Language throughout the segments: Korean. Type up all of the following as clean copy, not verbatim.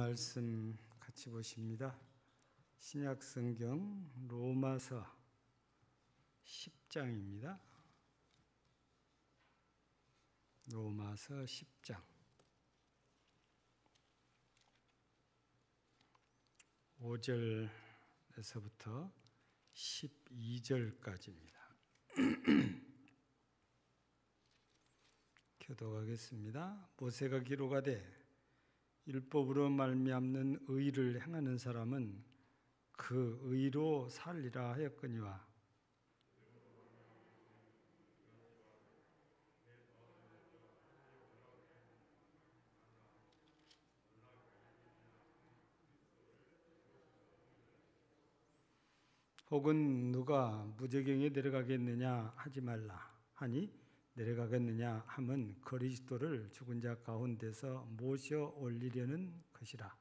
말씀 같이 보십니다. 신약 성경 로마서 10장입니다. 로마서 10장 5절에서부터 12절까지입니다. 교독하겠습니다. 모세가 기록하되 율법으로 말미암는 의를 행하는 사람은 그 의로 살리라 하였거니와 혹은 누가 무저경에 내려가겠느냐 하지 말라 하니 내려가겠느냐 함은 그리스도를 죽은 자 가운데서 모셔 올리려는 것이라.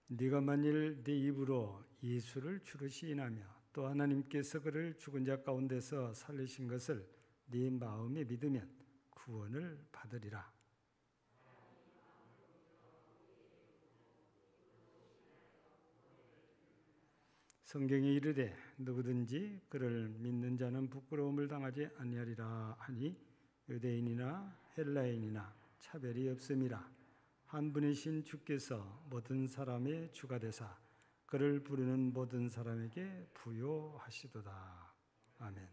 네가 만일 네 입으로 예수를 주로 시인하며 또 하나님께서 그를 죽은 자 가운데서 살리신 것을 네 마음에 믿으면 구원을 받으리라. 성경에 이르되 누구든지 그를 믿는 자는 부끄러움을 당하지 아니하리라 하니 유대인이나 헬라인이나 차별이 없음이라. 한 분이신 주께서 모든 사람의 주가 되사 그를 부르는 모든 사람에게 부요하시도다. 아멘.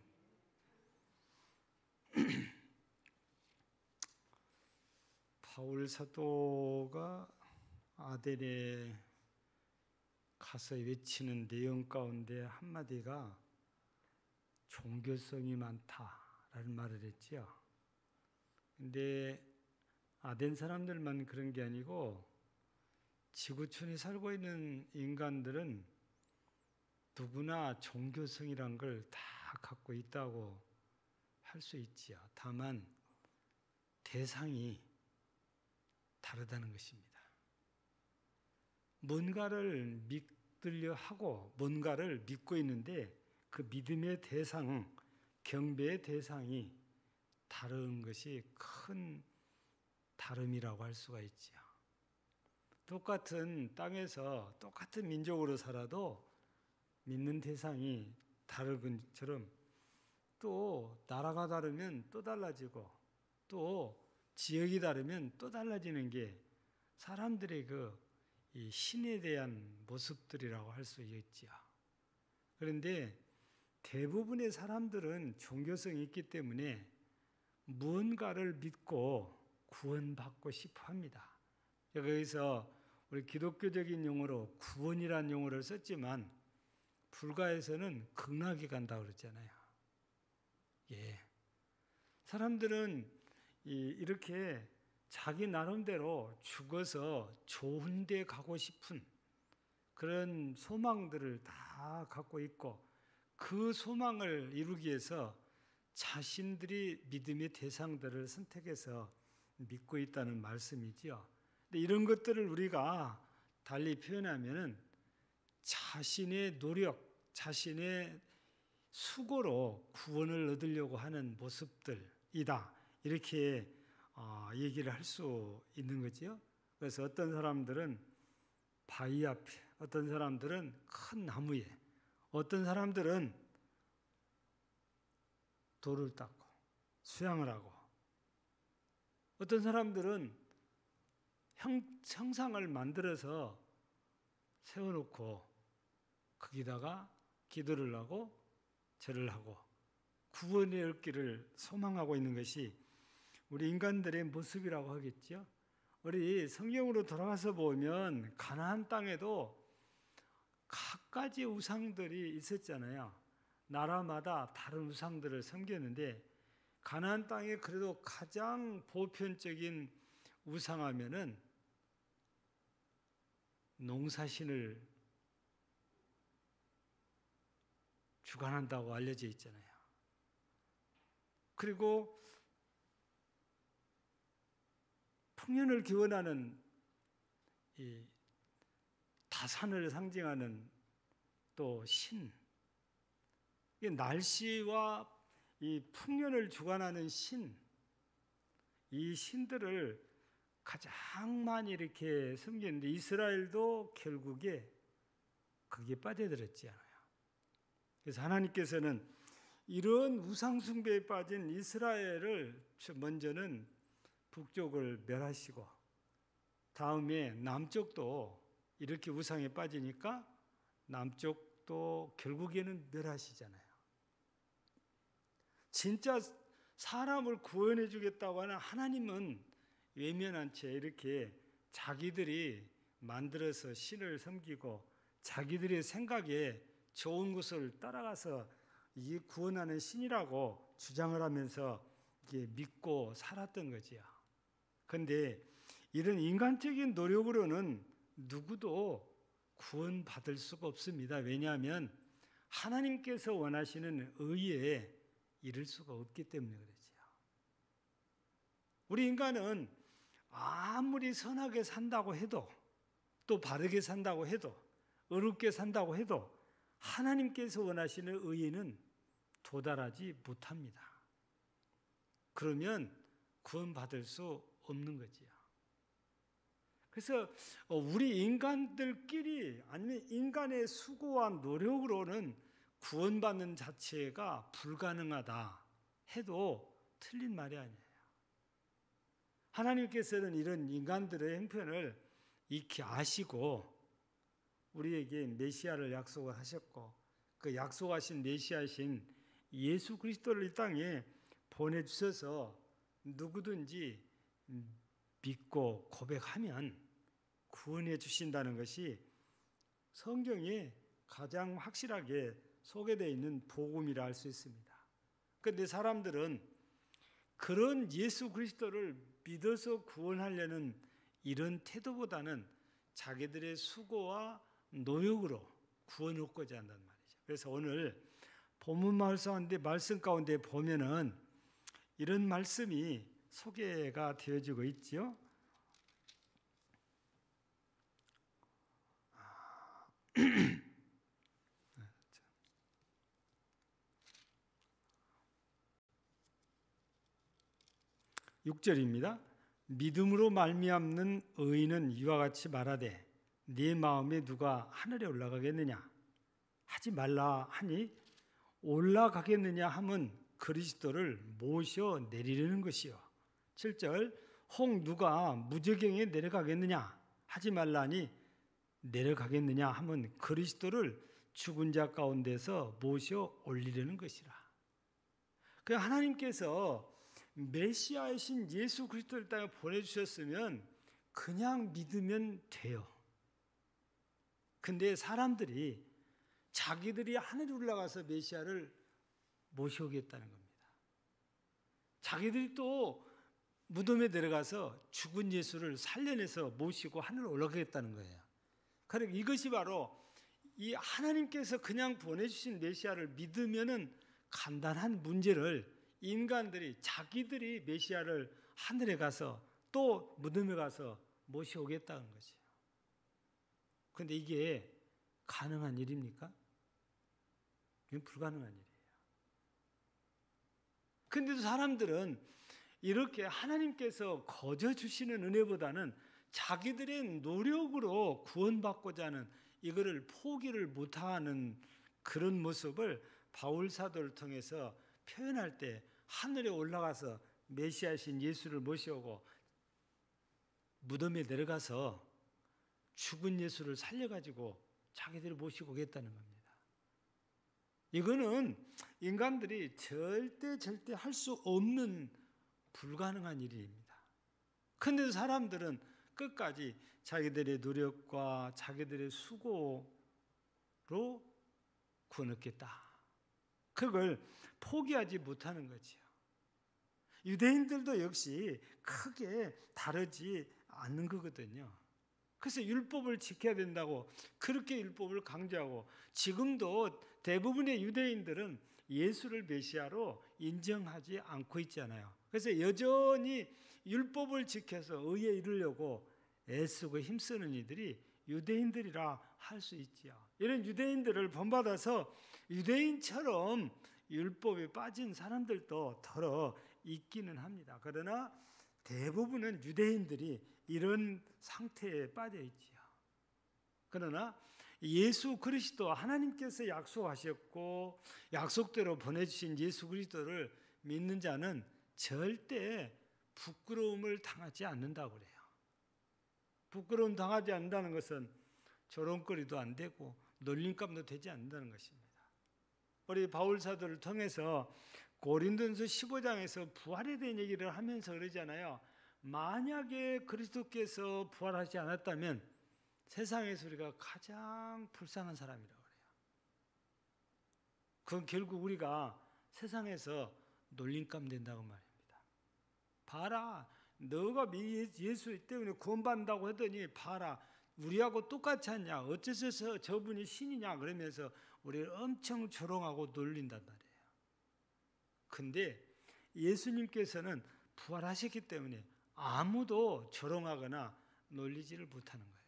바울 사도가 아덴에 가서 외치는 내용 가운데 한마디가 종교성이 많다라는 말을 했지요. 근데 아덴 사람들만 그런 게 아니고 지구촌에 살고 있는 인간들은 누구나 종교성이란 걸 다 갖고 있다고 할 수 있지요. 다만 대상이 다르다는 것입니다. 뭔가를 믿으려 하고 뭔가를 믿고 있는데 그 믿음의 대상, 경배의 대상이 다른 것이 큰 다름이라고 할 수가 있지요. 똑같은 땅에서 똑같은 민족으로 살아도 믿는 대상이 다른 것처럼 또 나라가 다르면 또 달라지고 또 지역이 다르면 또 달라지는 게 사람들의 이 신에 대한 모습들이라고 할 수 있지요. 그런데 대부분의 사람들은 종교성이 있기 때문에 무언가를 믿고 구원받고 싶어 합니다. 여기서 우리 기독교적인 용어로 구원이라는 용어를 썼지만 불가에서는 극락에 간다고 그랬잖아요. 예. 사람들은 이렇게 자기 나름대로 죽어서 좋은 데 가고 싶은 그런 소망들을 다 갖고 있고 그 소망을 이루기 위해서 자신들이 믿음의 대상들을 선택해서 믿고 있다는 말씀이지요. 근데 이런 것들을 우리가 달리 표현하면은 자신의 노력, 자신의 수고로 구원을 얻으려고 하는 모습들이다. 이렇게 얘기를 할 수 있는 거지요. 그래서 어떤 사람들은 바위 앞에, 어떤 사람들은 큰 나무에, 어떤 사람들은 돌을 닦고 수양을 하고 어떤 사람들은 형상을 만들어서 세워놓고 거기다가 기도를 하고 절을 하고 구원의 얻기를 소망하고 있는 것이 우리 인간들의 모습이라고 하겠죠. 우리 성경으로 돌아가서 보면 가나안 땅에도 각가지 우상들이 있었잖아요. 나라마다 다른 우상들을 섬겼는데 가나안 땅에 그래도 가장 보편적인 우상하면은 농사신을 주관한다고 알려져 있잖아요. 그리고 풍년을 기원하는 이 다산을 상징하는 또 신, 이 날씨와 이 풍년을 주관하는 신, 이 신들을 가장 많이 이렇게 섬기는데 이스라엘도 결국에 거기에 빠져들었지 않아요. 그래서 하나님께서는 이런 우상 숭배에 빠진 이스라엘을 먼저는 북쪽을 멸하시고 다음에 남쪽도 이렇게 우상에 빠지니까 남쪽도 결국에는 멸하시잖아요. 진짜 사람을 구원해 주겠다고 하는 하나님은 외면한 채 이렇게 자기들이 만들어서 신을 섬기고 자기들의 생각에 좋은 것을 따라가서 이게 구원하는 신이라고 주장을 하면서 이게 믿고 살았던 거지요. 그런데 이런 인간적인 노력으로는 누구도 구원받을 수가 없습니다. 왜냐하면 하나님께서 원하시는 의에 이를 수가 없기 때문에 그러지요. 우리 인간은 아무리 선하게 산다고 해도 또 바르게 산다고 해도 의롭게 산다고 해도 하나님께서 원하시는 의에는 도달하지 못합니다. 그러면 구원받을 수 없는 거지요. 그래서 우리 인간들끼리 아니면 인간의 수고와 노력으로는 구원받는 자체가 불가능하다 해도 틀린 말이 아니에요. 하나님께서는 이런 인간들의 형편을 익히 아시고 우리에게 메시아를 약속을 하셨고 그 약속하신 메시아신 예수 그리스도를 이 땅에 보내주셔서 누구든지 믿고 고백하면 구원해 주신다는 것이 성경에 가장 확실하게 소개되어 있는 복음이라 할 수 있습니다. 그런데 사람들은 그런 예수 그리스도를 믿어서 구원하려는 이런 태도보다는 자기들의 수고와 노력으로 구원을 얻고자 한단 말이죠. 그래서 오늘 본문 말씀 가운데 보면은 이런 말씀이 소개가 되어지고 있지요. 6절입니다. 믿음으로 말미암는 의인은 이와 같이 말하되 네 마음에 누가 하늘에 올라가겠느냐 하지 말라 하니 올라가겠느냐 함은 그리스도를 모셔 내리려는 것이요. 7절 혹 누가 무저경에 내려가겠느냐 하지 말라니 내려가겠느냐 함은 그리스도를 죽은 자 가운데서 모셔 올리려는 것이라. 그 하나님께서 메시아이신 예수 그리스도를 땅에 보내주셨으면 그냥 믿으면 돼요. 근데 사람들이 자기들이 하늘에 올라가서 메시아를 모셔오겠다는 겁니다. 자기들이 또 무덤에 내려가서 죽은 예수를 살려내서 모시고 하늘에 올라가겠다는 거예요. 그러니까 이것이 바로 이 하나님께서 그냥 보내주신 메시아를 믿으면은 간단한 문제를 인간들이 자기들이 메시아를 하늘에 가서 또 무덤에 가서 모셔오겠다는 거죠. 그런데 이게 가능한 일입니까? 이건 불가능한 일이에요. 그런데도 사람들은 이렇게 하나님께서 거저 주시는 은혜보다는 자기들의 노력으로 구원받고자 하는 이거를 포기를 못하는 그런 모습을 바울 사도를 통해서 표현할 때 하늘에 올라가서 메시아신 예수를 모셔오고 무덤에 내려가서 죽은 예수를 살려가지고 자기들을 모시고 오겠다는 겁니다. 이거는 인간들이 절대 할 수 없는 불가능한 일입니다. 그런데도 사람들은 끝까지 자기들의 노력과 자기들의 수고로 구원 얻겠다. 그걸 포기하지 못하는 거지요. 유대인들도 역시 크게 다르지 않는 거거든요. 그래서 율법을 지켜야 된다고 그렇게 율법을 강조하고 지금도 대부분의 유대인들은 예수를 메시아로 인정하지 않고 있잖아요. 그래서 여전히 율법을 지켜서 의에 이르려고 애쓰고 힘쓰는 이들이 유대인들이라 할 수 있지요. 이런 유대인들을 본받아서 유대인처럼 율법에 빠진 사람들도 더러 있기는 합니다. 그러나 대부분은 유대인들이 이런 상태에 빠져 있지요. 그러나 예수 그리스도 하나님께서 약속하셨고 약속대로 보내주신 예수 그리스도를 믿는 자는 절대 부끄러움을 당하지 않는다고 그래요. 부끄러움 당하지 않는다는 것은 조롱거리도 안 되고 놀림감도 되지 않는다는 것입니다. 우리 바울 사도를 통해서 고린도전서 15장에서 부활에 대한 얘기를 하면서 그러잖아요. 만약에 그리스도께서 부활하지 않았다면 세상에서 우리가 가장 불쌍한 사람이라고 그래요. 그건 결국 우리가 세상에서 놀림감 된다고 말입니다. 봐라, 너가 예수 때문에 구원받는다고 하더니 봐라, 우리하고 똑같지 않냐, 어째서 저분이 신이냐 그러면서 우리를 엄청 조롱하고 놀린단 말이에요. 근데 예수님께서는 부활하셨기 때문에 아무도 조롱하거나 놀리지를 못하는 거예요.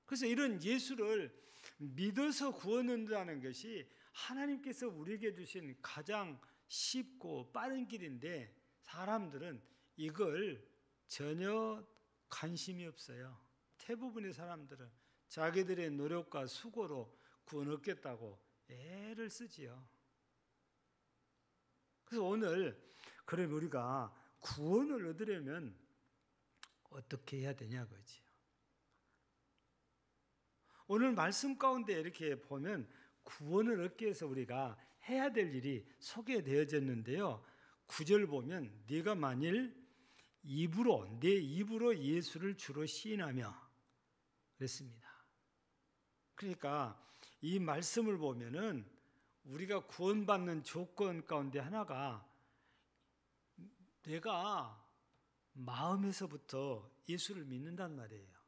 그래서 이런 예수를 믿어서 구원 얻는다는 것이 하나님께서 우리에게 주신 가장 쉽고 빠른 길인데 사람들은 이걸 전혀 관심이 없어요. 대부분의 사람들은 자기들의 노력과 수고로 구원 얻겠다고 애를 쓰지요. 그래서 오늘 그럼 우리가 구원을 얻으려면 어떻게 해야 되냐 그거지요. 오늘 말씀 가운데 이렇게 보면 구원을 얻기 위해서 우리가 해야 될 일이 소개되어졌는데요. 9절 보면 네가 만일 내 입으로 예수를 주로 시인하며 그랬습니다. 그러니까 이 말씀을 보면은 우리가 구원받는 조건 가운데 하나가 내가 마음에서부터 예수를 믿는단 말이에요.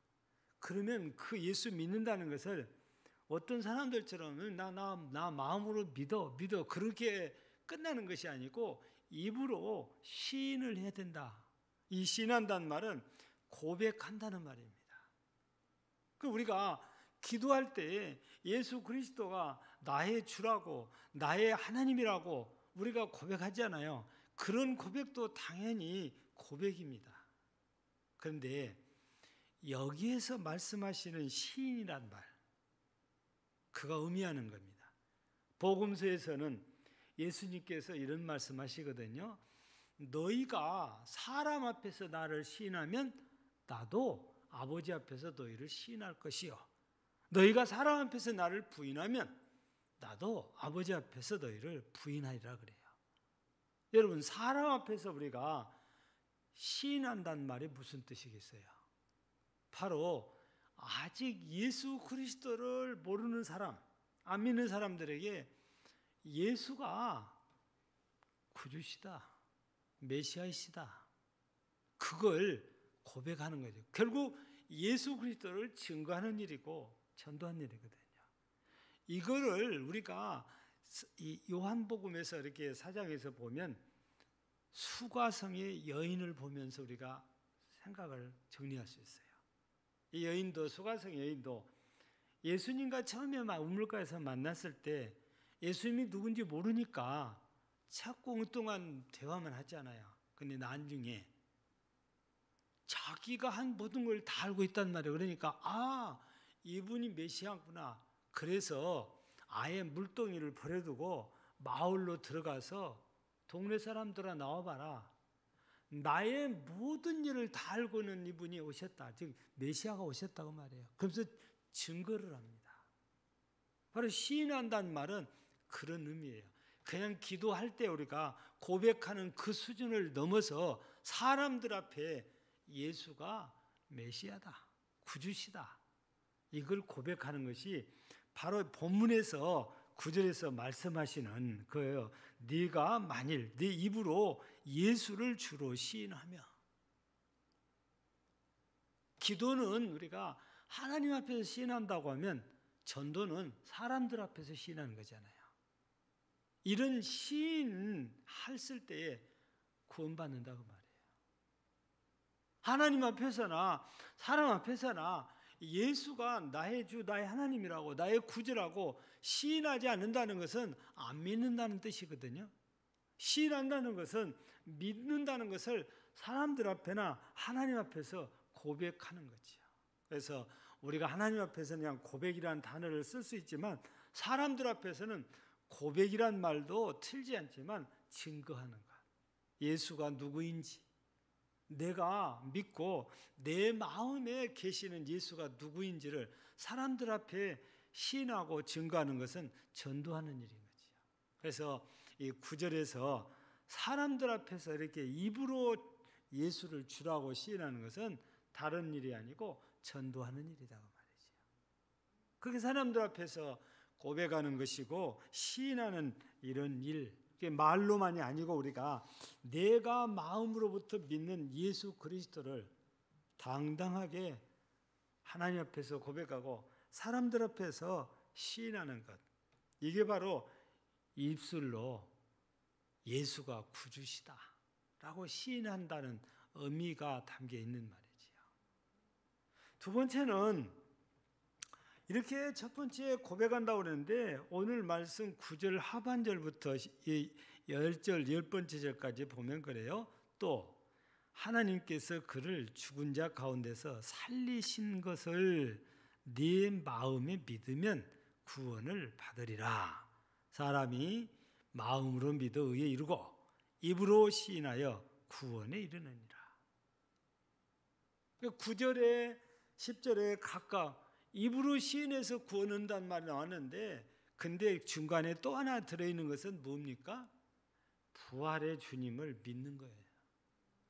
그러면 그 예수 믿는다는 것을 어떤 사람들처럼 나 마음으로 믿어 그렇게 끝나는 것이 아니고 입으로 시인을 해야 된다. 이 시인한다는 말은 고백한다는 말입니다. 그 우리가 기도할 때 예수 그리스도가 나의 주라고 나의 하나님이라고 우리가 고백하잖아요. 그런 고백도 당연히 고백입니다. 그런데 여기에서 말씀하시는 시인이란 말, 그가 의미하는 겁니다. 복음서에서는 예수님께서 이런 말씀하시거든요. 너희가 사람 앞에서 나를 시인하면 나도 아버지 앞에서 너희를 시인할 것이요. 너희가 사람 앞에서 나를 부인하면 나도 아버지 앞에서 너희를 부인하리라 그래요. 여러분, 사람 앞에서 우리가 시인한다는 말이 무슨 뜻이겠어요? 바로 아직 예수 그리스도를 모르는 사람, 안 믿는 사람들에게 예수가 구주시다, 메시아이시다, 그걸 고백하는 거죠. 결국 예수 그리스도를 증거하는 일이고 전도하는 일이거든요. 이거를 우리가 이 요한복음에서 이렇게 4장에서 보면 수가성의 여인을 보면서 우리가 생각을 정리할 수 있어요. 이 여인도, 수가성 여인도 예수님과 처음에 우물가에서 만났을 때 예수님이 누군지 모르니까 자꾸 엉뚱한 대화만 하잖아요. 근데 나중에 자기가 한 모든 걸 다 알고 있단 말이에요. 그러니까 이분이 메시아구나. 그래서 아예 물동이를 버려두고 마을로 들어가서 동네 사람들아 나와봐라. 나의 모든 일을 다 알고 있는 이분이 오셨다. 즉 메시아가 오셨다고 말해요. 그래서 증거를 합니다. 바로 시인한다는 말은 그런 의미예요. 그냥 기도할 때 우리가 고백하는 그 수준을 넘어서 사람들 앞에 예수가 메시아다, 구주시다, 이걸 고백하는 것이 바로 본문에서 9절에서 말씀하시는 거예요. 네가 만일 네 입으로 예수를 주로 시인하며, 기도는 우리가 하나님 앞에서 시인한다고 하면 전도는 사람들 앞에서 시인하는 거잖아요. 이런 시인 했을 때에 구원받는다고 말해요. 하나님 앞에서나 사람 앞에서나 예수가 나의 주, 나의 하나님이라고, 나의 구주라고 시인하지 않는다는 것은 안 믿는다는 뜻이거든요. 시인한다는 것은 믿는다는 것을 사람들 앞에나 하나님 앞에서 고백하는 거지요. 그래서 우리가 하나님 앞에서는 그냥 고백이라는 단어를 쓸 수 있지만 사람들 앞에서는 고백이란 말도 틀지 않지만 증거하는 것. 예수가 누구인지, 내가 믿고 내 마음에 계시는 예수가 누구인지를 사람들 앞에 시인하고 증거하는 것은 전도하는 일인 거지요. 그래서 이 9절에서 사람들 앞에서 이렇게 입으로 예수를 주라고 시인하는 것은 다른 일이 아니고 전도하는 일이라고 말이죠. 그게 사람들 앞에서 고백하는 것이고 시인하는 이런 일, 말로만이 아니고 우리가 내가 마음으로부터 믿는 예수 그리스도를 당당하게 하나님 앞에서 고백하고 사람들 앞에서 시인하는 것, 이게 바로 입술로 예수가 구주시다 라고 시인한다는 의미가 담겨 있는 말이지요. 두 번째는 이렇게 첫 번째 고백한다고 그러는데 오늘 말씀 9절 하반절부터 10절 10번째 절까지 보면 그래요. 또 하나님께서 그를 죽은 자 가운데서 살리신 것을 네 마음에 믿으면 구원을 받으리라. 사람이 마음으로 믿어 의에 이르고 입으로 시인하여 구원에 이르느니라. 9절에 10절에 각각 입으로 시인해서 구원한다는 말이 나왔는데 근데 중간에 또 하나 들어있는 것은 뭡니까? 부활의 주님을 믿는 거예요.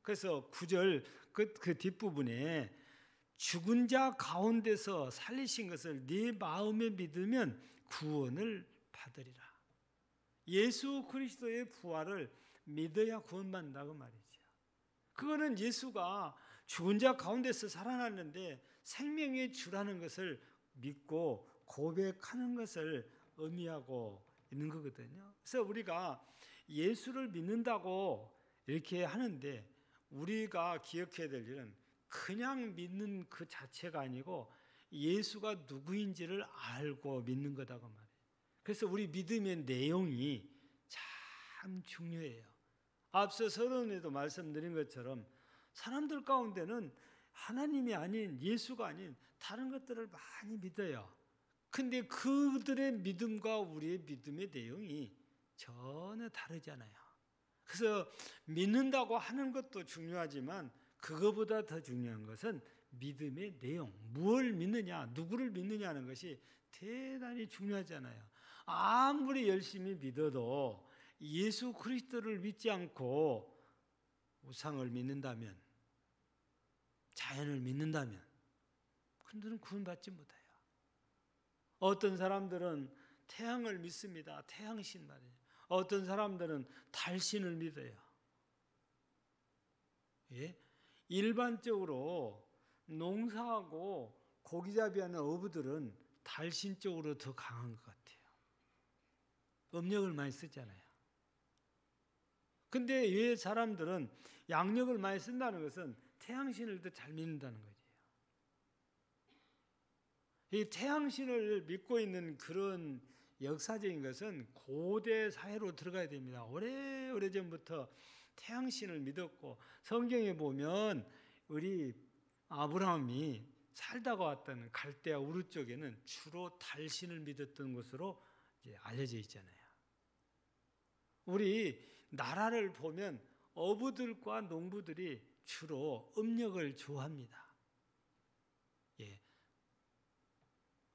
그래서 9절 그 뒷부분에 죽은 자 가운데서 살리신 것을 네 마음에 믿으면 구원을 받으리라. 예수 그리스도의 부활을 믿어야 구원받는다고 말이죠. 그거는 예수가 죽은 자 가운데서 살아났는데 생명의 주라는 것을 믿고 고백하는 것을 의미하고 있는 거거든요. 그래서 우리가 예수를 믿는다고 이렇게 하는데 우리가 기억해야 될 일은 그냥 믿는 그 자체가 아니고 예수가 누구인지를 알고 믿는 거다고 말해요. 그래서 우리 믿음의 내용이 참 중요해요. 앞서 서론에도 말씀드린 것처럼 사람들 가운데는 하나님이 아닌 예수가 아닌 다른 것들을 많이 믿어요. 근데 그들의 믿음과 우리의 믿음의 내용이 전혀 다르잖아요. 그래서 믿는다고 하는 것도 중요하지만 그거보다 더 중요한 것은 믿음의 내용, 무엇을 믿느냐, 누구를 믿느냐 하는 것이 대단히 중요하잖아요. 아무리 열심히 믿어도 예수 그리스도를 믿지 않고 우상을 믿는다면, 자연을 믿는다면 그들은 구원받지 못해요. 어떤 사람들은 태양을 믿습니다. 태양신 말이에요. 어떤 사람들은 달신을 믿어요. 예? 일반적으로 농사하고 고기잡이하는 어부들은 달신 쪽으로 더 강한 것 같아요. 음력을 많이 쓰잖아요. 근데 왜 사람들은 양력을 많이 쓴다는 것은 태양신을 더 잘 믿는다는 거죠. 이 태양신을 믿고 있는 그런 역사적인 것은 고대 사회로 들어가야 됩니다. 오래전부터 태양신을 믿었고 성경에 보면 우리 아브라함이 살다가 왔던 갈대아 우르 쪽에는 주로 달신을 믿었던 것으로 이제 알려져 있잖아요. 우리 나라를 보면 어부들과 농부들이 주로 음력을 좋아합니다. 예.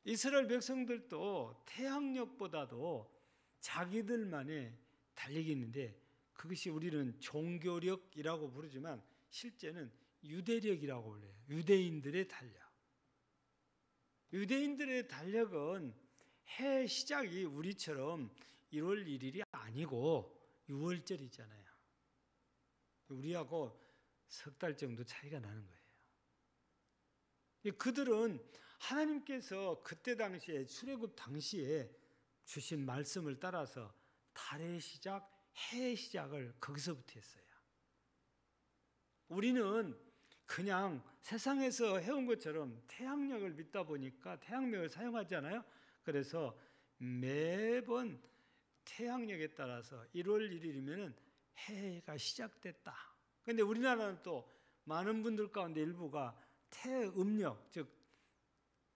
이스라엘 백성들도 태양력보다도 자기들만의 달력이 있는데 그것이 우리는 종교력이라고 부르지만 실제는 유대력이라고 불러요. 유대인들의 달력. 유대인들의 달력은 해 시작이 우리처럼 1월 1일이 아니고 6월절이잖아요. 우리하고 석 달 정도 차이가 나는 거예요. 그들은 하나님께서 그때 당시에 출애굽 당시에 주신 말씀을 따라서 달의 시작, 해의 시작을 거기서부터 했어요. 우리는 그냥 세상에서 해온 것처럼 태양력을 믿다 보니까 태양력을 사용하잖아요. 그래서 매번 태양력에 따라서 1월 1일이면 해가 시작됐다. 그런데 우리나라는 또 많은 분들 가운데 일부가 태음력, 즉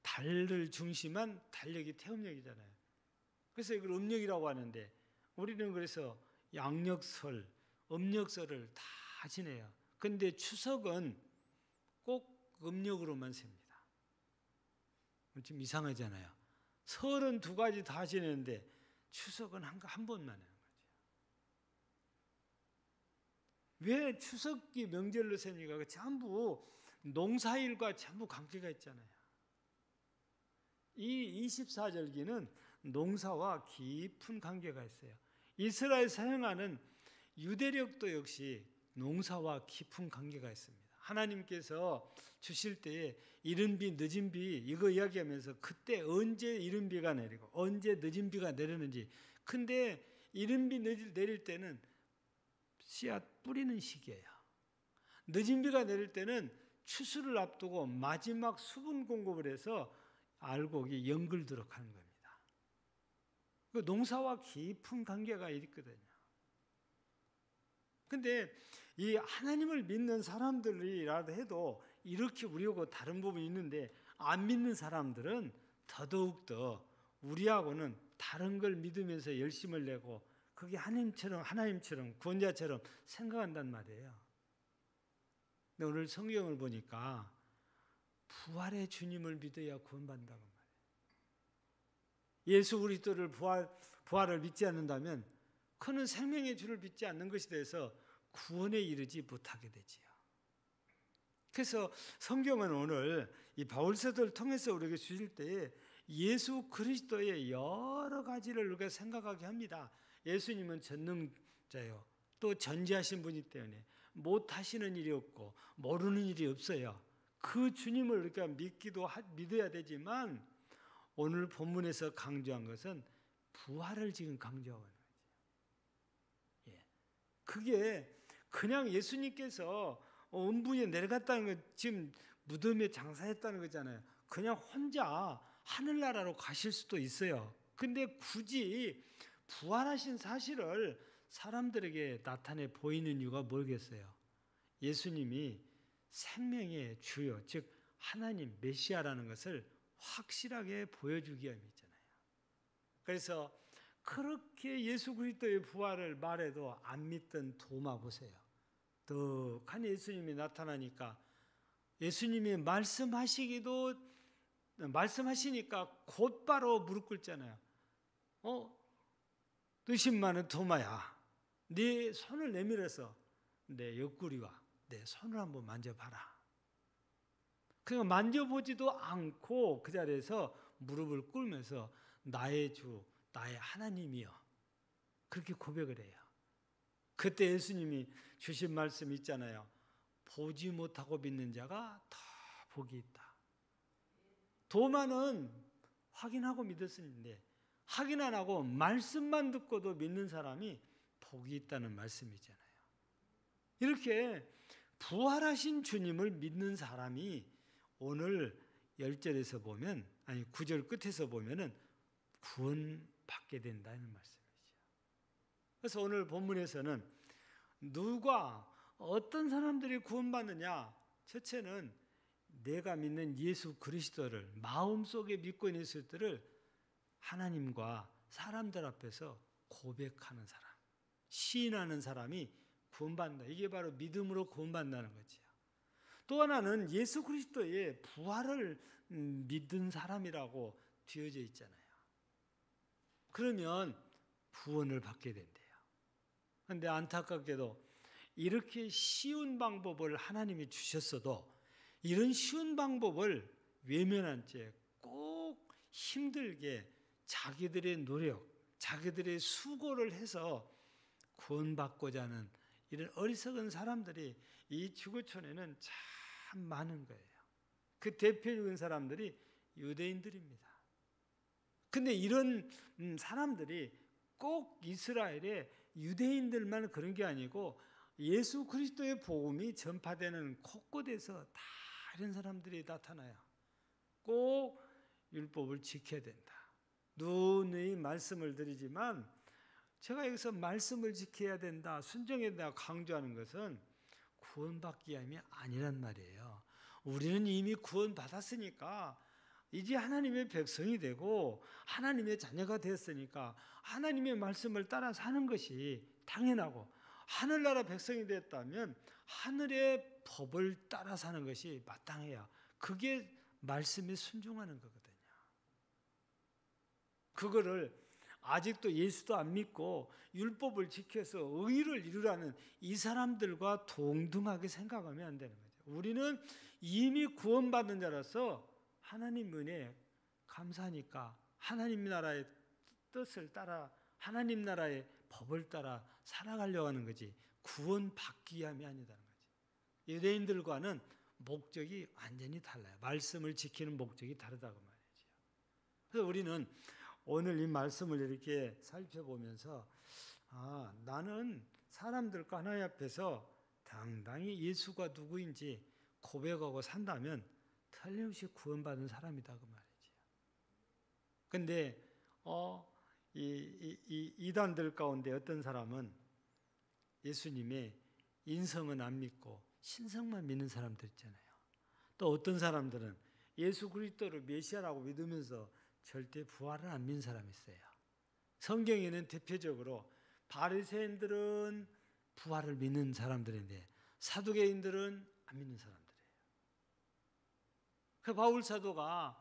달을 중심한 달력이 태음력이잖아요. 그래서 이걸 음력이라고 하는데 우리는 그래서 양력설, 음력설을 다 지내요. 그런데 추석은 꼭 음력으로만 셉니다. 좀 이상하잖아요. 설은 2가지 다 지내는데 추석은 한 번만 하는 거죠. 왜 추석이 명절로 세니까 전부 농사일과 전부 관계가 있잖아요. 이 24절기는 농사와 깊은 관계가 있어요. 이스라엘 사용하는 유대력도 역시 농사와 깊은 관계가 있습니다. 하나님께서 주실 때에 이른 비 늦은 비 이거 이야기하면서 그때 언제 이른 비가 내리고 언제 늦은 비가 내리는지. 근데 이른 비 내릴 때는 씨앗 뿌리는 시기예요. 늦은 비가 내릴 때는 추수를 앞두고 마지막 수분 공급을 해서 알곡이 연글도록 하는 겁니다. 그 농사와 깊은 관계가 있거든요. 근데 이 하나님을 믿는 사람들이라도 해도 이렇게 우리하고 다른 부분이 있는데 안 믿는 사람들은 더더욱더 우리하고는 다른 걸 믿으면서 열심을 내고 그게 하나님처럼 구원자처럼 생각한단 말이에요. 근데 오늘 성경을 보니까 부활의 주님을 믿어야 구원받는다고 말해요. 예수 그리스도를 부활을 믿지 않는다면 그는 생명의 주를 믿지 않는 것이 돼서 구원에 이르지 못하게 되지요. 그래서 성경은 오늘 이 바울 사도를 통해서 우리에게 주실 때에 예수 그리스도의 여러 가지를 우리가 생각하게 합니다. 예수님은 전능자요. 또 전지하신 분이기 때문에 못하시는 일이 없고 모르는 일이 없어요. 그 주님을 우리가 믿어야 되지만 오늘 본문에서 강조한 것은 부활을 지금 강조하고 있는 거죠. 그게 그냥 예수님께서 음부에 내려갔다는 거 지금 무덤에 장사했다는 거잖아요. 그냥 혼자 하늘나라로 가실 수도 있어요. 근데 굳이 부활하신 사실을 사람들에게 나타내 보이는 이유가 뭐겠어요? 예수님이 생명의 주요, 즉 하나님 메시아라는 것을 확실하게 보여주기 위함이잖아요. 그래서 그렇게 예수 그리스도의 부활을 말해도 안 믿던 도마 보세요. 떡하니 예수님이 나타나니까 예수님이 말씀하시니까 곧바로 무릎 꿇잖아요. 의심많은 도마야, 네 손을 내밀어서 내 옆구리와 내 손을 한번 만져봐라. 그러니까 만져보지도 않고 그 자리에서 무릎을 꿇으면서 나의 주, 나의 하나님이여, 그렇게 고백을 해요. 그때 예수님이 주신 말씀 있잖아요. 보지 못하고 믿는 자가 더 복이 있다. 도마는 확인하고 믿었는데 확인 안 하고 말씀만 듣고도 믿는 사람이 복이 있다는 말씀이잖아요. 이렇게 부활하신 주님을 믿는 사람이 오늘 10절에서 보면, 아니 9절 끝에서 보면은 구원받게 된다는 말씀이죠. 그래서 오늘 본문에서는 누가 어떤 사람들이 구원받느냐? 첫째는 내가 믿는 예수 그리스도를 마음속에 믿고 있는 예수를 하나님과 사람들 앞에서 고백하는 사람, 시인하는 사람이 구원받는다. 이게 바로 믿음으로 구원받는다는 거죠. 또 하나는 예수 그리스도의 부활을 믿은 사람이라고 뒤어져 있잖아요. 그러면 구원을 받게 된대요. 그런데 안타깝게도 이렇게 쉬운 방법을 하나님이 주셨어도 이런 쉬운 방법을 외면한 채 꼭 힘들게 자기들의 노력, 자기들의 수고를 해서 구원받고자 하는 이런 어리석은 사람들이 이 지구촌에는 참 많은 거예요. 그 대표적인 사람들이 유대인들입니다. 근데 이런 사람들이 꼭 이스라엘의 유대인들만 그런 게 아니고 예수 그리스도의 복음이 전파되는 곳곳에서 다 이런 사람들이 나타나요. 꼭 율법을 지켜야 된다. 누누이 말씀을 드리지만 제가 여기서 말씀을 지켜야 된다, 순종해야 된다 강조하는 것은 구원받기 위함이 아니란 말이에요. 우리는 이미 구원받았으니까 이제 하나님의 백성이 되고 하나님의 자녀가 되었으니까 하나님의 말씀을 따라 사는 것이 당연하고, 하늘나라 백성이 됐다면 하늘의 법을 따라 사는 것이 마땅해요. 그게 말씀에 순종하는 거거든요. 그거를 아직도 예수도 안 믿고 율법을 지켜서 의를 이루라는 이 사람들과 동등하게 생각하면 안 되는 거죠. 우리는 이미 구원받은 자라서 하나님 은혜에 감사하니까 하나님 나라의 뜻을 따라 하나님 나라의 법을 따라 살아가려고 하는 거지, 구원받기 위함이 아니다는 거지. 유대인들과는 목적이 완전히 달라요. 말씀을 지키는 목적이 다르다고 말이죠. 그래서 우리는 오늘 이 말씀을 이렇게 살펴보면서 나는 사람들과 하나님 앞에서 당당히 예수가 누구인지 고백하고 산다면 틀림없이 구원받은 사람이다 그 말이죠. 근데 이 이단들 가운데 어떤 사람은 예수님의 인성은 안 믿고 신성만 믿는 사람들 있잖아요. 또 어떤 사람들은 예수 그리스도를 메시아라고 믿으면서 절대 부활을 안 믿는 사람이 있어요. 성경에는 대표적으로 바리새인들은 부활을 믿는 사람들인데 사두개인들은 안 믿는 사람들이에요. 그 바울 사도가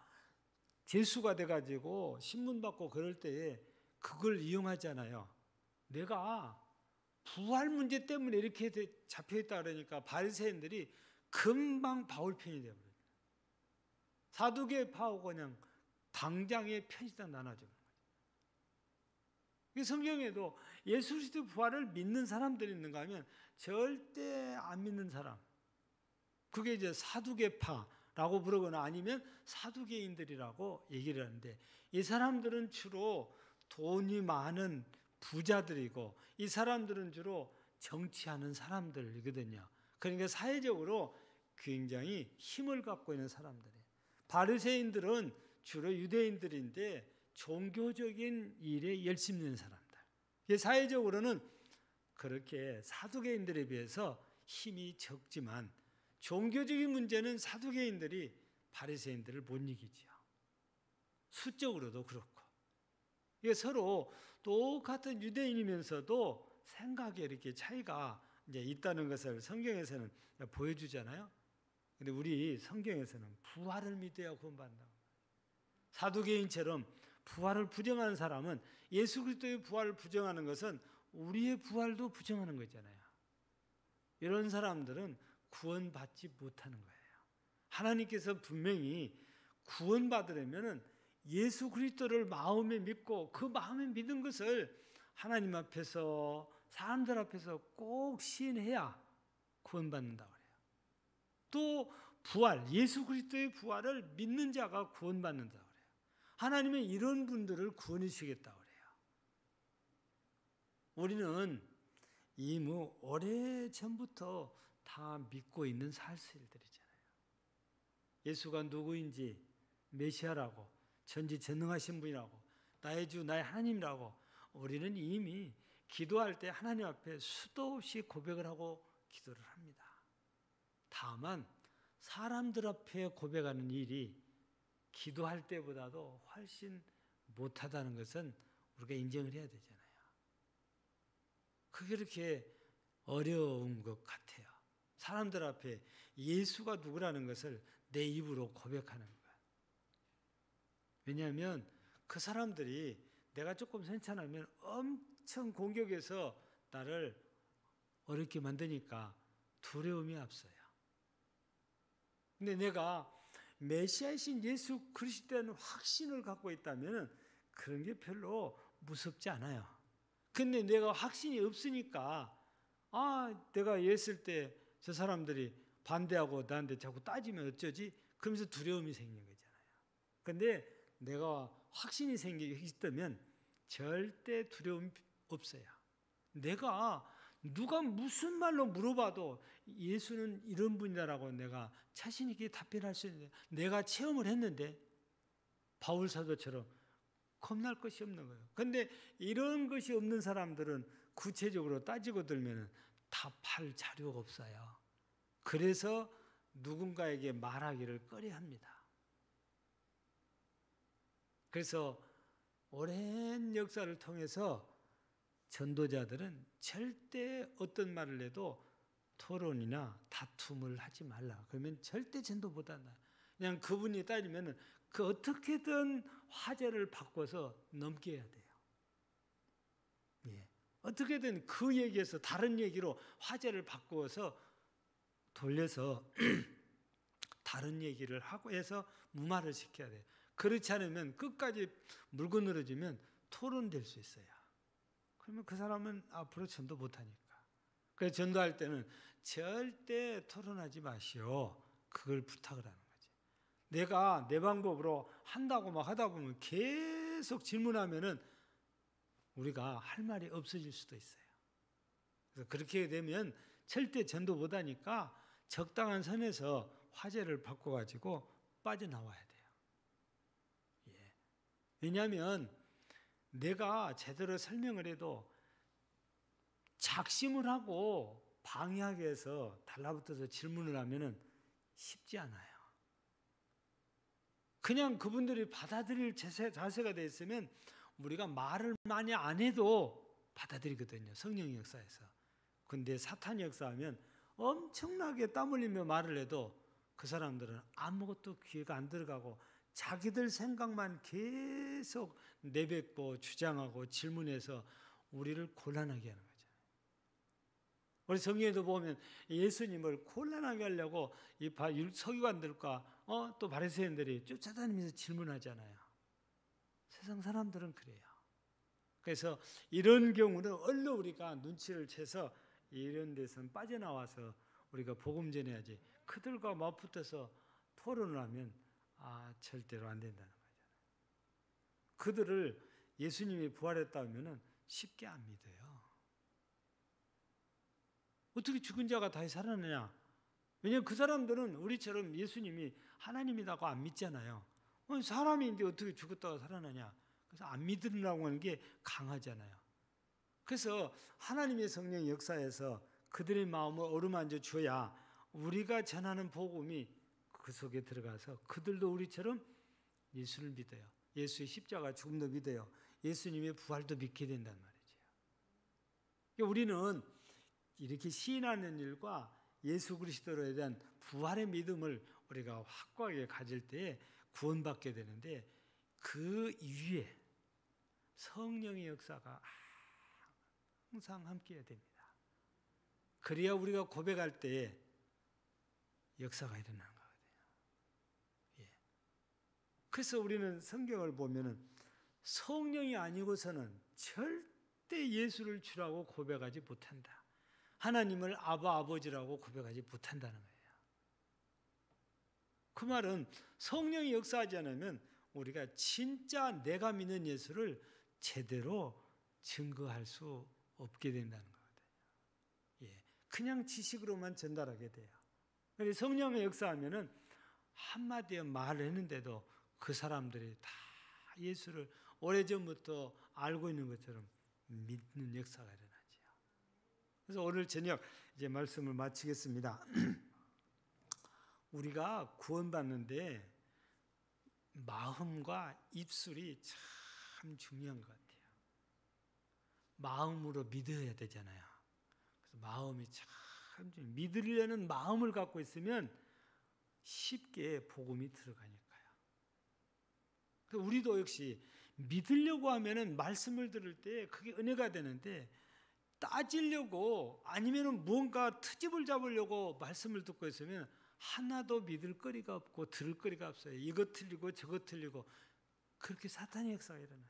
죄수가 돼가지고 신문받고 그럴 때에 그걸 이용하잖아요. 내가 부활 문제 때문에 이렇게 잡혀있다 그러니까 바리새인들이 금방 바울 편이 되어버려요. 사두개파하고 그냥 당장에 편이상 나눠주는 거죠. 성경에도 예수 그리스도 부활을 믿는 사람들이 있는가 하면 절대 안 믿는 사람, 그게 이제 사두개파라고 부르거나 아니면 사두개인들이라고 얘기를 하는데, 이 사람들은 주로 돈이 많은 부자들이고 이 사람들은 주로 정치하는 사람들이거든요. 그러니까 사회적으로 굉장히 힘을 갖고 있는 사람들이에요. 바리새인들은 주로 유대인들인데 종교적인 일에 열심히 있는 사람들. 사회적으로는 그렇게 사두개인들에 비해서 힘이 적지만 종교적인 문제는 사두개인들이 바리새인들을 못 이기죠. 수적으로도 그렇고. 이게 서로 똑같은 유대인이면서도 생각에 이렇게 차이가 이제 있다는 것을 성경에서는 보여주잖아요. 근데 우리 성경에서는 부활을 믿어야 구원받는다. 사두개인처럼 부활을 부정하는 사람은, 예수 그리스도의 부활을 부정하는 것은 우리의 부활도 부정하는 거잖아요. 이런 사람들은 구원받지 못하는 거예요. 하나님께서 분명히 구원받으려면 예수 그리스도를 마음에 믿고 그 마음에 믿은 것을 하나님 앞에서 사람들 앞에서 꼭 시인해야 구원받는다고 그래요. 또 부활, 예수 그리스도의 부활을 믿는 자가 구원받는다고 그래요. 하나님은 이런 분들을 구원해 주시겠다고 그래요. 우리는 이미 오래전부터 다 믿고 있는 사실들이잖아요. 예수가 누구인지, 메시아라고, 전지전능하신 분이라고, 나의 주 나의 하나님이라고 우리는 이미 기도할 때 하나님 앞에 수도 없이 고백을 하고 기도를 합니다. 다만 사람들 앞에 고백하는 일이 기도할 때보다도 훨씬 못하다는 것은 우리가 인정을 해야 되잖아요. 그게 그렇게 어려운 것 같아요. 사람들 앞에 예수가 누구라는 것을 내 입으로 고백하는 거예요. 왜냐하면 그 사람들이 내가 조금 괜찮으면 엄청 공격해서 나를 어렵게 만드니까 두려움이 앞서요. 근데 내가 메시아이신 예수 그리스도라는 확신을 갖고 있다면 그런 게 별로 무섭지 않아요. 근데 내가 확신이 없으니까 내가 예수일 때 저 사람들이 반대하고 나한테 자꾸 따지면 어쩌지? 그러면서 두려움이 생기는 거잖아요. 근데 내가 확신이 생기기 있다면 절대 두려움이 없어요. 내가 누가 무슨 말로 물어봐도 예수는 이런 분이다라고 내가 자신 있게 답변할 수 있는데, 내가 체험을 했는데 바울 사도처럼 겁날 것이 없는 거예요. 그런데 이런 것이 없는 사람들은 구체적으로 따지고 들면 답할 자료가 없어요. 그래서 누군가에게 말하기를 꺼려합니다. 그래서 오랜 역사를 통해서 전도자들은 절대 어떤 말을 해도 토론이나 다툼을 하지 말라. 그러면 절대 전도 못한다. 그냥 그분이 따지면 그 어떻게든 화제를 바꿔서 넘겨야 돼요. 예. 어떻게든 그 얘기에서 다른 얘기로 화제를 바꾸어서 돌려서 다른 얘기를 하고 해서 무마를 시켜야 돼요. 그렇지 않으면 끝까지 물고 늘어지면 토론될 수 있어요. 그러면 그 사람은 앞으로 전도 못하니까. 그래서 전도할 때는 절대 토론하지 마시오. 그걸 부탁을 하는 거지. 내가 내 방법으로 한다고 막 하다 보면 계속 질문하면은 우리가 할 말이 없어질 수도 있어요. 그래서 그렇게 되면 절대 전도 못하니까 적당한 선에서 화제를 바꿔가지고 빠져나와야 돼요. 예. 왜냐하면 내가 제대로 설명을 해도 작심을 하고 방해하기 위해서 달라붙어서 질문을 하면은 쉽지 않아요. 그냥 그분들이 받아들일 자세가 돼 있으면 우리가 말을 많이 안 해도 받아들이거든요. 성령의 역사에서. 근데 사탄이 역사하면 엄청나게 땀 흘리며 말을 해도 그 사람들은 아무것도 귀에가 안 들어가고 자기들 생각만 계속 내뱉고 주장하고 질문해서 우리를 곤란하게 하는 거죠. 우리 성경에도 보면 예수님을 곤란하게 하려고 이 서기관들과 또 바리새인들이 쫓아다니면서 질문하잖아요. 세상 사람들은 그래요. 그래서 이런 경우는 얼른 우리가 눈치를 채서 이런 데서는 빠져나와서 우리가 복음 전해야지. 그들과 맞붙어서 토론을 하면 절대로 안 된다는 거잖아요. 그들을 예수님이 부활했다면은 쉽게 안 믿어요. 어떻게 죽은 자가 다시 살아나냐? 왜냐하면 그 사람들은 우리처럼 예수님이 하나님이라고 안 믿잖아요. 사람인데 어떻게 죽었다가 살아나냐? 그래서 안 믿으려고 하는 게 강하잖아요. 그래서 하나님의 성령 역사에서 그들의 마음을 어루만져 줘야 우리가 전하는 복음이 그 속에 들어가서 그들도 우리처럼 예수를 믿어요. 예수의 십자가 죽음도 믿어요. 예수님의 부활도 믿게 된단 말이죠. 우리는 이렇게 시인하는 일과 예수 그리스도에 대한 부활의 믿음을 우리가 확고하게 가질 때 구원받게 되는데, 그 위에 성령의 역사가 항상 함께해야 됩니다. 그래야 우리가 고백할 때에 역사가 일어나는 거거든요. 예. 그래서 우리는 성경을 보면은 성령이 아니고서는 절대 예수를 주라고 고백하지 못한다. 하나님을 아버지라고 고백하지 못한다는 거예요. 그 말은 성령이 역사하지 않으면 우리가 진짜 내가 믿는 예수를 제대로 증거할 수 없게 된다는 거거든요. 예. 그냥 지식으로만 전달하게 돼요. 성령의 역사하면은 한마디의 말을 했는데도 그 사람들이 다 예수를 오래전부터 알고 있는 것처럼 믿는 역사가 일어나죠. 그래서 오늘 저녁 이제 말씀을 마치겠습니다. 우리가 구원받는데 마음과 입술이 참 중요한 것 같아요. 마음으로 믿어야 되잖아요. 그래서 마음이 참 믿으려는 마음을 갖고 있으면 쉽게 복음이 들어가니까요. 우리도 역시 믿으려고 하면은 말씀을 들을 때 그게 은혜가 되는데, 따지려고 아니면은 무언가 트집을 잡으려고 말씀을 듣고 있으면 하나도 믿을 거리가 없고 들을 거리가 없어요. 이것 틀리고 저것 틀리고, 그렇게 사탄의 역사가 일어나요.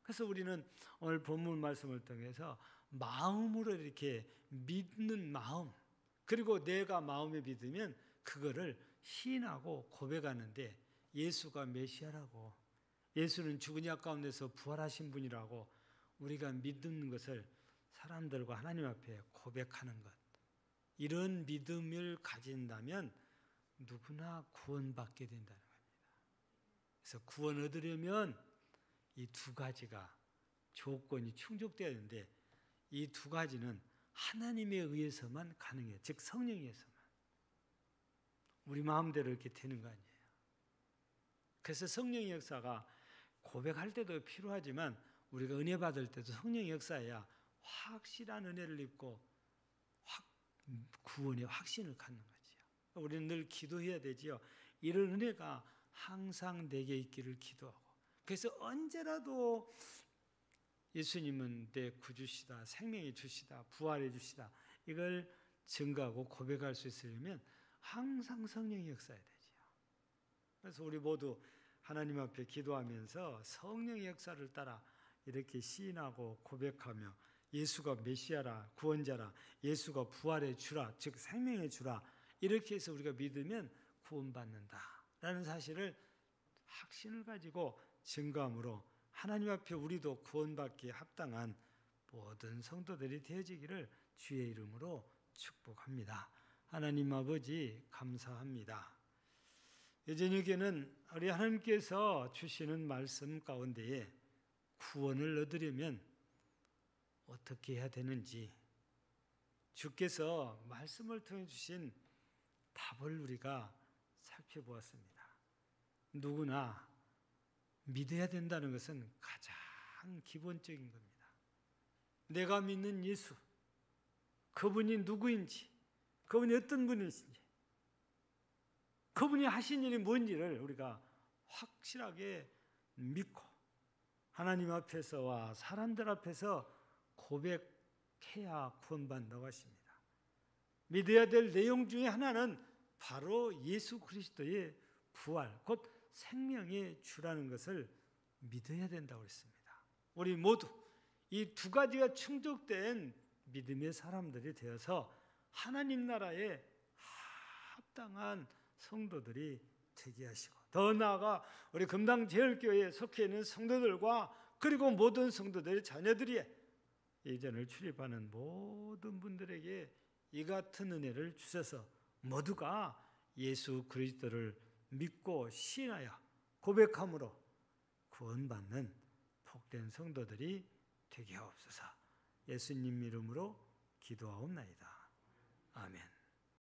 그래서 우리는 오늘 본문 말씀을 통해서 마음으로 이렇게 믿는 마음, 그리고 내가 마음에 믿으면 그거를 시인하고 고백하는데, 예수가 메시아라고, 예수는 죽은 자 가운데서 부활하신 분이라고 우리가 믿는 것을 사람들과 하나님 앞에 고백하는 것, 이런 믿음을 가진다면 누구나 구원받게 된다는 겁니다. 그래서 구원 얻으려면 이 두 가지가 조건이 충족되어야 되는데, 이 두 가지는 하나님에 의해서만 가능해요. 즉 성령에 의해서만. 우리 마음대로 이렇게 되는 거 아니에요. 그래서 성령의 역사가 고백할 때도 필요하지만 우리가 은혜 받을 때도 성령의 역사해야 확실한 은혜를 입고 구원의 확신을 갖는 거지요. 우리는 늘 기도해야 되지요. 이런 은혜가 항상 내게 있기를 기도하고, 그래서 언제라도 예수님은 내 구주시다, 생명의 주시다, 부활의 주시다, 이걸 증거하고 고백할 수 있으려면 항상 성령의 역사해야 되지요. 그래서 우리 모두 하나님 앞에 기도하면서 성령의 역사를 따라 이렇게 시인하고 고백하며 예수가 메시아라, 구원자라, 예수가 부활의 주라, 즉 생명의 주라, 이렇게 해서 우리가 믿으면 구원받는다라는 사실을 확신을 가지고 증거함으로 하나님 앞에 우리도 구원받기에 합당한 모든 성도들이 되어지기를 주의 이름으로 축복합니다. 하나님 아버지 감사합니다. 이 저녁에는 우리 하나님께서 주시는 말씀 가운데에 구원을 얻으려면 어떻게 해야 되는지 주께서 말씀을 통해 주신 답을 우리가 살펴보았습니다. 누구나 믿어야 된다는 것은 가장 기본적인 겁니다. 내가 믿는 예수, 그분이 누구인지, 그분이 어떤 분이신지, 그분이 하신 일이 뭔지를 우리가 확실하게 믿고 하나님 앞에서와 사람들 앞에서 고백해야 구원받는다고 하십니다. 믿어야 될 내용 중에 하나는 바로 예수 그리스도의 부활, 곧 생명의 주라는 것을 믿어야 된다고 했습니다. 우리 모두 이 두 가지가 충족된 믿음의 사람들이 되어서 하나님 나라에 합당한 성도들이 되게 하시고, 더 나아가 우리 금당제일교회에 속해 있는 성도들과 그리고 모든 성도들의 자녀들이 예전을 출입하는 모든 분들에게 이 같은 은혜를 주셔서 모두가 예수 그리스도를 믿고 신하여 고백함으로 구원받는 복된 성도들이 되게 하옵소서. 예수님 이름으로 기도하옵나이다. 아멘.